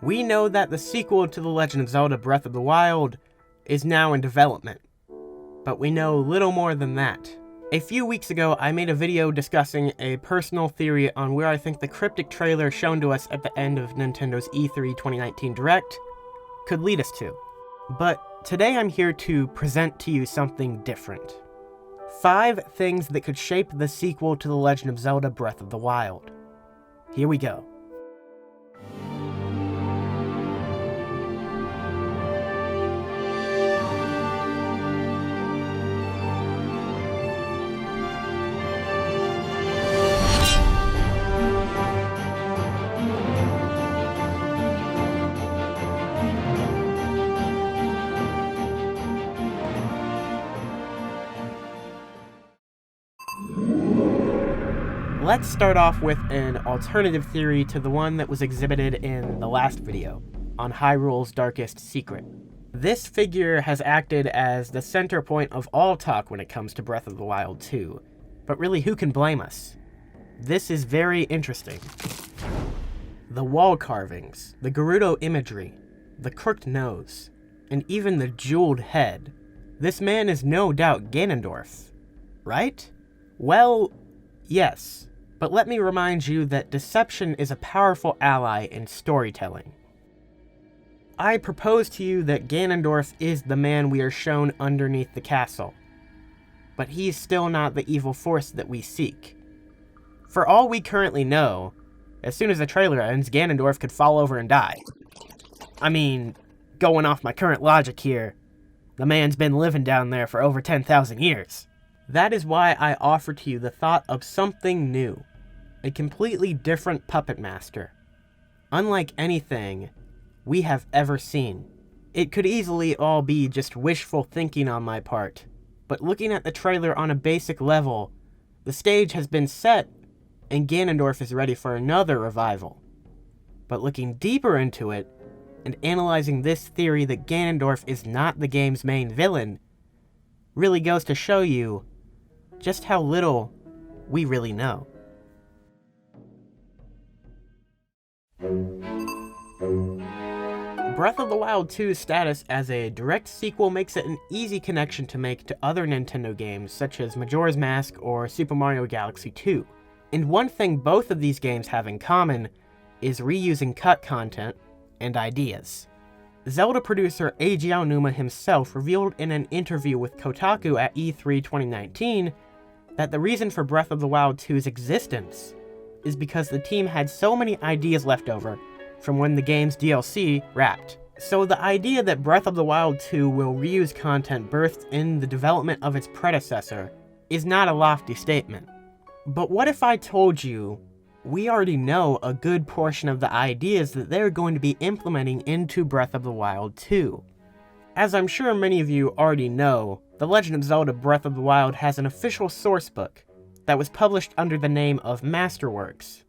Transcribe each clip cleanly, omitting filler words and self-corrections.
We know that the sequel to The Legend of Zelda Breath of the Wild is now in development, but we know little more than that. A few weeks ago, I made a video discussing a personal theory on where I think the cryptic trailer shown to us at the end of Nintendo's E3 2019 Direct could lead us to. But today I'm here to present to you something different. 5 things that could shape the sequel to The Legend of Zelda Breath of the Wild. Here we go. Let's start off with an alternative theory to the one that was exhibited in the last video, on Hyrule's darkest secret. This figure has acted as the center point of all talk when it comes to Breath of the Wild 2, but really who can blame us? This is very interesting. The wall carvings, the Gerudo imagery, the crooked nose, and even the jeweled head. This man is no doubt Ganondorf, right? Well, yes. But let me remind you that deception is a powerful ally in storytelling. I propose to you that Ganondorf is the man we are shown underneath the castle, but he's still not the evil force that we seek. For all we currently know, as soon as the trailer ends, Ganondorf could fall over and die. I mean, going off my current logic here, the man's been living down there for over 10,000 years. That is why I offer to you the thought of something new. A completely different puppet master. Unlike anything we have ever seen. It could easily all be just wishful thinking on my part, but looking at the trailer on a basic level, the stage has been set and Ganondorf is ready for another revival. But looking deeper into it, and analyzing this theory that Ganondorf is not the game's main villain, really goes to show you just how little we really know. Breath of the Wild 2's status as a direct sequel makes it an easy connection to make to other Nintendo games such as Majora's Mask or Super Mario Galaxy 2. And one thing both of these games have in common is reusing cut content and ideas. Zelda producer Eiji Aonuma himself revealed in an interview with Kotaku at E3 2019 that the reason for Breath of the Wild 2's existence is because the team had so many ideas left over from when the game's DLC wrapped. So the idea that Breath of the Wild 2 will reuse content birthed in the development of its predecessor is not a lofty statement. But what if I told you we already know a good portion of the ideas that they're going to be implementing into Breath of the Wild 2? As I'm sure many of you already know, The Legend of Zelda Breath of the Wild has an official sourcebook that was published under the name of Masterworks,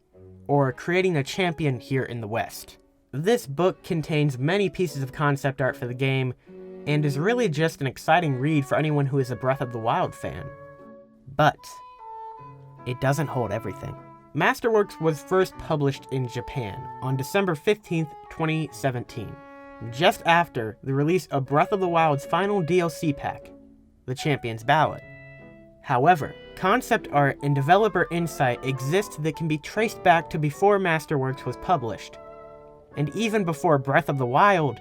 or Creating a Champion here in the West. This book contains many pieces of concept art for the game, and is really just an exciting read for anyone who is a Breath of the Wild fan. But it doesn't hold everything. Masterworks was first published in Japan on December 15th, 2017, just after the release of Breath of the Wild's final DLC pack, The Champion's Ballad. However, concept art and developer insight exist that can be traced back to before Masterworks was published, and even before Breath of the Wild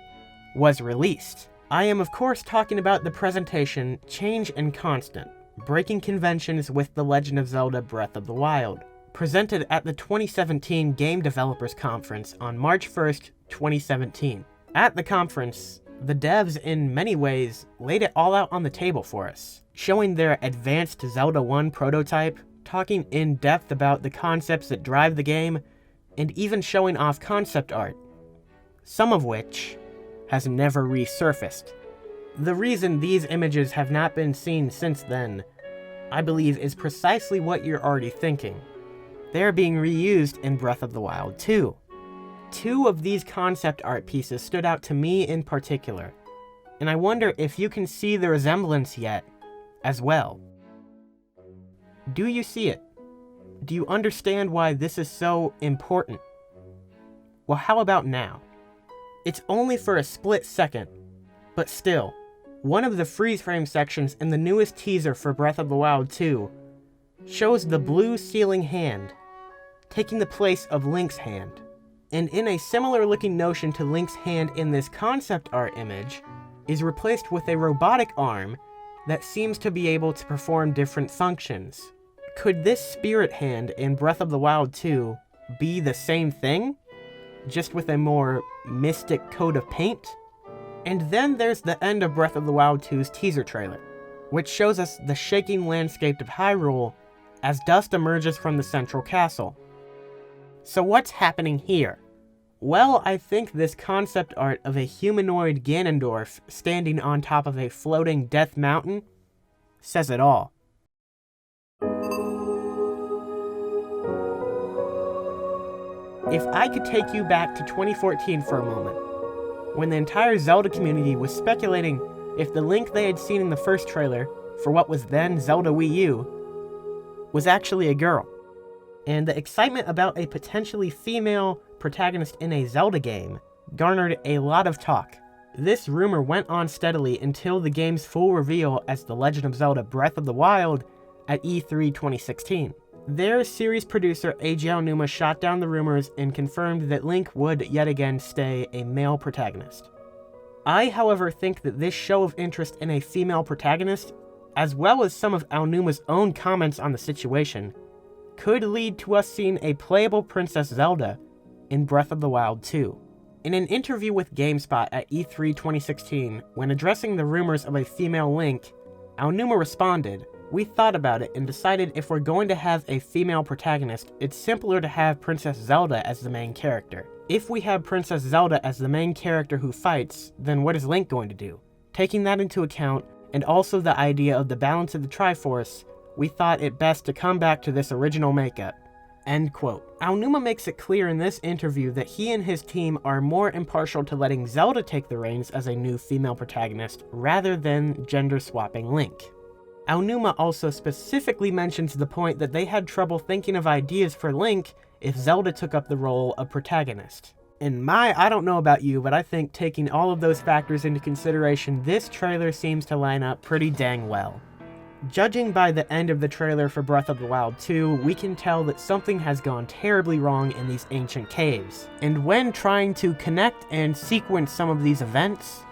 was released. I am of course talking about the presentation Change and Constant, Breaking Conventions with The Legend of Zelda Breath of the Wild, presented at the 2017 Game Developers Conference on March 1st, 2017. At the conference, the devs in many ways laid it all out on the table for us, showing their advanced Zelda 1 prototype, talking in depth about the concepts that drive the game, and even showing off concept art, some of which has never resurfaced. The reason these images have not been seen since then, I believe, is precisely what you're already thinking. They're being reused in Breath of the Wild 2. 2 of these concept art pieces stood out to me in particular, and I wonder if you can see the resemblance yet as well. Do you see it? Do you understand why this is so important? Well, how about now? It's only for a split second, but still, one of the freeze frame sections in the newest teaser for Breath of the Wild 2 shows the blue ceiling hand, taking the place of Link's hand. And in a similar looking notion to Link's hand in this concept art image, is replaced with a robotic arm that seems to be able to perform different functions. Could this spirit hand in Breath of the Wild 2 be the same thing, just with a more mystic coat of paint? And then there's the end of Breath of the Wild 2's teaser trailer, which shows us the shaking landscape of Hyrule as dust emerges from the central castle. So what's happening here? Well, I think this concept art of a humanoid Ganondorf standing on top of a floating death mountain says it all. If I could take you back to 2014 for a moment, when the entire Zelda community was speculating if the Link they had seen in the first trailer for what was then Zelda Wii U was actually a girl, and the excitement about a potentially female protagonist in a Zelda game garnered a lot of talk. This rumor went on steadily until the game's full reveal as The Legend of Zelda Breath of the Wild at E3 2016. Their series producer Eiji Aonuma shot down the rumors and confirmed that Link would yet again stay a male protagonist. I, however, think that this show of interest in a female protagonist, as well as some of Aonuma's own comments on the situation, could lead to us seeing a playable Princess Zelda in Breath of the Wild 2. In an interview with GameSpot at E3 2016, when addressing the rumors of a female Link, Aonuma responded, "We thought about it and decided if we're going to have a female protagonist, it's simpler to have Princess Zelda as the main character. If we have Princess Zelda as the main character who fights, then what is Link going to do? Taking that into account, and also the idea of the balance of the Triforce, we thought it best to come back to this original makeup." End quote. Aonuma makes it clear in this interview that he and his team are more impartial to letting Zelda take the reins as a new female protagonist rather than gender-swapping Link. Aonuma also specifically mentions the point that they had trouble thinking of ideas for Link if Zelda took up the role of protagonist. And I don't know about you, but I think taking all of those factors into consideration, this trailer seems to line up pretty dang well. Judging by the end of the trailer for Breath of the Wild 2, we can tell that something has gone terribly wrong in these ancient caves. And when trying to connect and sequence some of these events,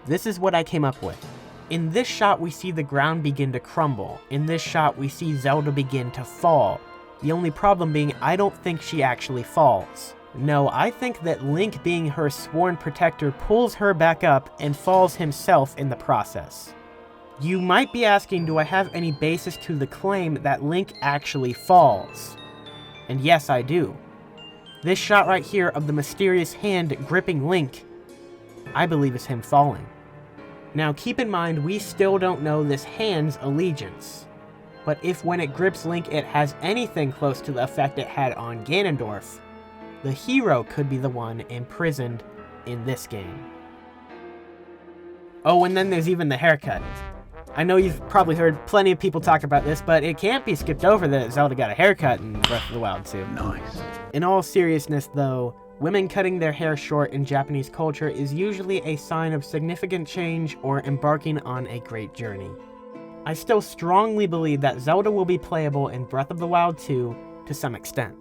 this is what I came up with. In this shot, we see the ground begin to crumble. In this shot, we see Zelda begin to fall. The only problem being, I don't think she actually falls. No, I think that Link, being her sworn protector, pulls her back up and falls himself in the process. You might be asking, do I have any basis to the claim that Link actually falls? And yes, I do. This shot right here of the mysterious hand gripping Link, I believe is him falling. Now keep in mind, we still don't know this hand's allegiance. But if when it grips Link it has anything close to the effect it had on Ganondorf, the hero could be the one imprisoned in this game. Oh, and then there's even the haircut. I know you've probably heard plenty of people talk about this, but it can't be skipped over that Zelda got a haircut in Breath of the Wild 2. Nice. In all seriousness though, women cutting their hair short in Japanese culture is usually a sign of significant change or embarking on a great journey. I still strongly believe that Zelda will be playable in Breath of the Wild 2 to some extent.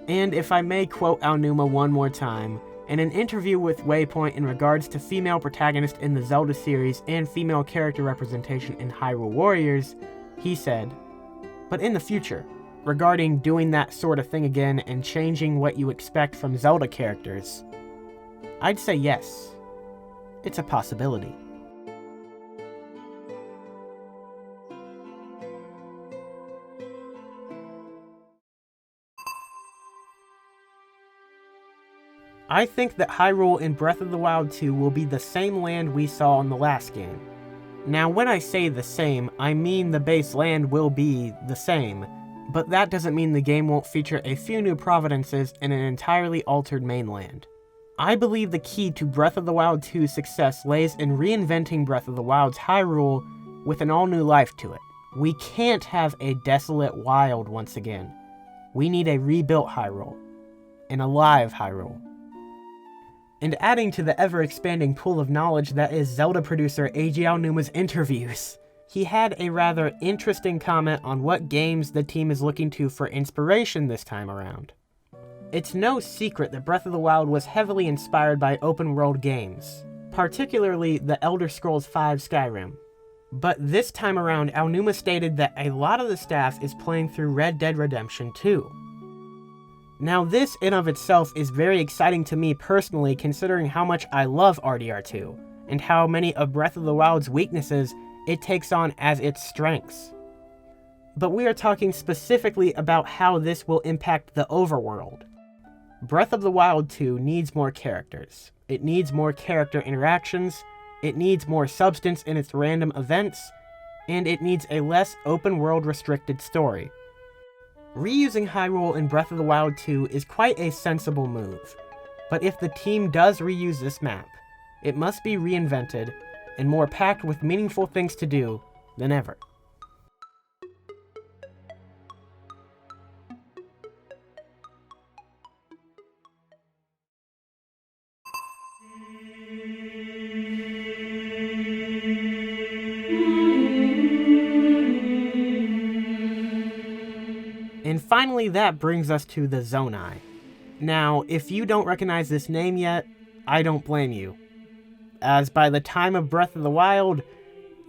And if I may quote Aonuma one more time, in an interview with Waypoint in regards to female protagonists in the Zelda series and female character representation in Hyrule Warriors, he said, "But in the future, regarding doing that sort of thing again and changing what you expect from Zelda characters, I'd say yes. It's a possibility." I think that Hyrule in Breath of the Wild 2 will be the same land we saw in the last game. Now when I say the same, I mean the base land will be the same, but that doesn't mean the game won't feature a few new providences and an entirely altered mainland. I believe the key to Breath of the Wild 2's success lays in reinventing Breath of the Wild's Hyrule with an all-new life to it. We can't have a desolate wild once again. We need a rebuilt Hyrule. An alive Hyrule. and adding to the ever-expanding pool of knowledge that is Zelda producer Eiji Aonuma's interviews. He had a rather interesting comment on what games the team is looking to for inspiration this time around. It's no secret that Breath of the Wild was heavily inspired by open-world games, particularly the Elder Scrolls V Skyrim. But this time around, Aonuma stated that a lot of the staff is playing through Red Dead Redemption 2. Now this in of itself is very exciting to me personally, considering how much I love RDR2, and how many of Breath of the Wild's weaknesses it takes on as its strengths. But we are talking specifically about how this will impact the overworld. Breath of the Wild 2 needs more characters. It needs more character interactions, it needs more substance in its random events, and it needs a less open-world restricted story. Reusing Hyrule in Breath of the Wild 2 is quite a sensible move, but if the team does reuse this map, it must be reinvented and more packed with meaningful things to do than ever. And finally, that brings us to the Zonai. Now, if you don't recognize this name yet, I don't blame you, as by the time of Breath of the Wild,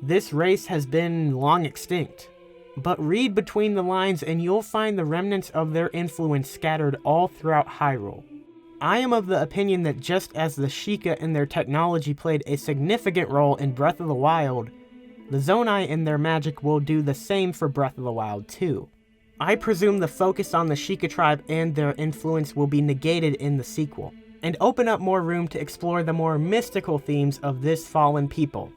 this race has been long extinct. But read between the lines and you'll find the remnants of their influence scattered all throughout Hyrule. I am of the opinion that just as the Sheikah and their technology played a significant role in Breath of the Wild, the Zonai and their magic will do the same for Breath of the Wild too. I presume the focus on the Sheikah tribe and their influence will be negated in the sequel, and open up more room to explore the more mystical themes of this fallen people.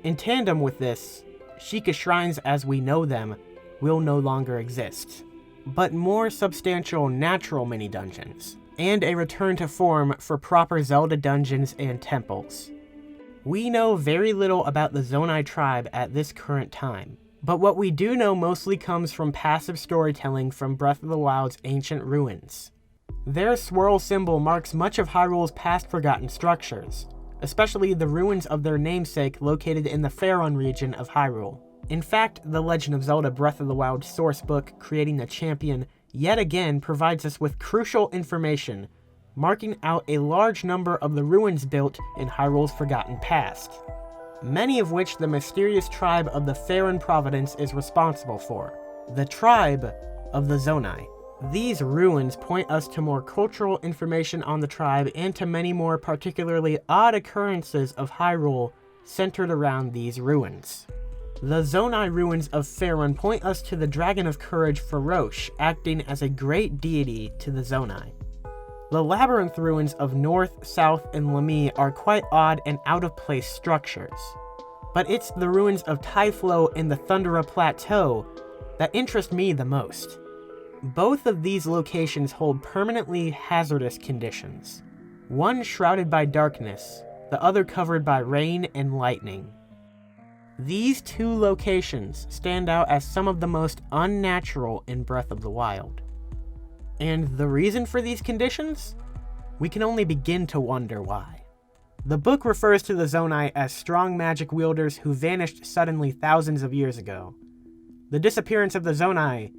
In tandem with this, Sheikah shrines as we know them will no longer exist, but more substantial natural mini-dungeons, and a return to form for proper Zelda dungeons and temples. We know very little about the Zonai tribe at this current time, but what we do know mostly comes from passive storytelling from Breath of the Wild's ancient ruins. Their swirl symbol marks much of Hyrule's past forgotten structures, especially the ruins of their namesake located in the Faerun region of Hyrule. In fact, the Legend of Zelda Breath of the Wild sourcebook, Creating the Champion, yet again provides us with crucial information, marking out a large number of the ruins built in Hyrule's forgotten past, many of which the mysterious tribe of the Faerun Providence is responsible for. The tribe of the Zonai. These ruins point us to more cultural information on the tribe and to many more particularly odd occurrences of Hyrule centered around these ruins. The Zonai ruins of Faerun point us to the Dragon of Courage Farosh acting as a great deity to the Zonai. The labyrinth ruins of North, South, and Lamie are quite odd and out-of-place structures, but it's the ruins of Typhlo and the Thundera Plateau that interest me the most. Both of these locations hold permanently hazardous conditions, one shrouded by darkness, the other covered by rain and lightning. These two locations stand out as some of the most unnatural in Breath of the Wild. And the reason for these conditions? We can only begin to wonder why. The book refers to the Zonai as strong magic wielders who vanished suddenly thousands of years ago. The disappearance of the Zonai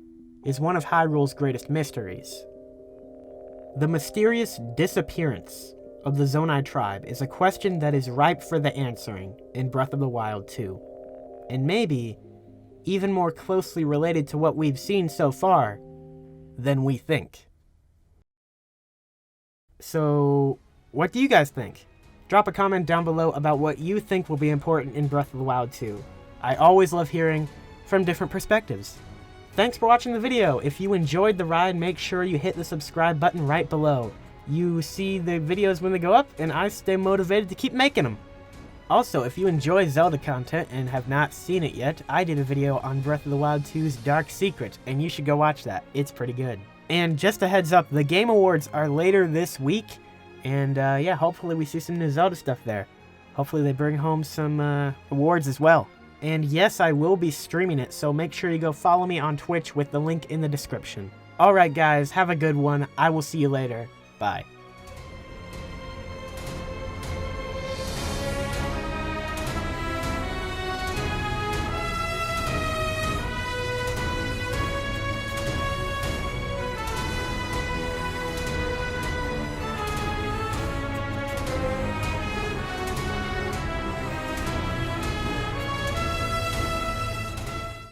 is one of Hyrule's greatest mysteries. The mysterious disappearance of the Zonai tribe is a question that is ripe for the answering in Breath of the Wild 2, and maybe even more closely related to what we've seen so far than we think. So, what do you guys think? Drop a comment down below about what you think will be important in Breath of the Wild 2. I always love hearing from different perspectives. Thanks for watching the video. If you enjoyed the ride, make sure you hit the subscribe button right below. You see the videos when they go up, and I stay motivated to keep making them. Also, if you enjoy Zelda content and have not seen it yet, I did a video on Breath of the Wild 2's Dark Secret, and you should go watch that. It's pretty good. And just a heads up, the Game Awards are later this week, and yeah, hopefully we see some new Zelda stuff there. Hopefully they bring home some awards as well. And yes, I will be streaming it, so make sure you go follow me on Twitch with the link in the description. Alright guys, have a good one. I will see you later. Bye.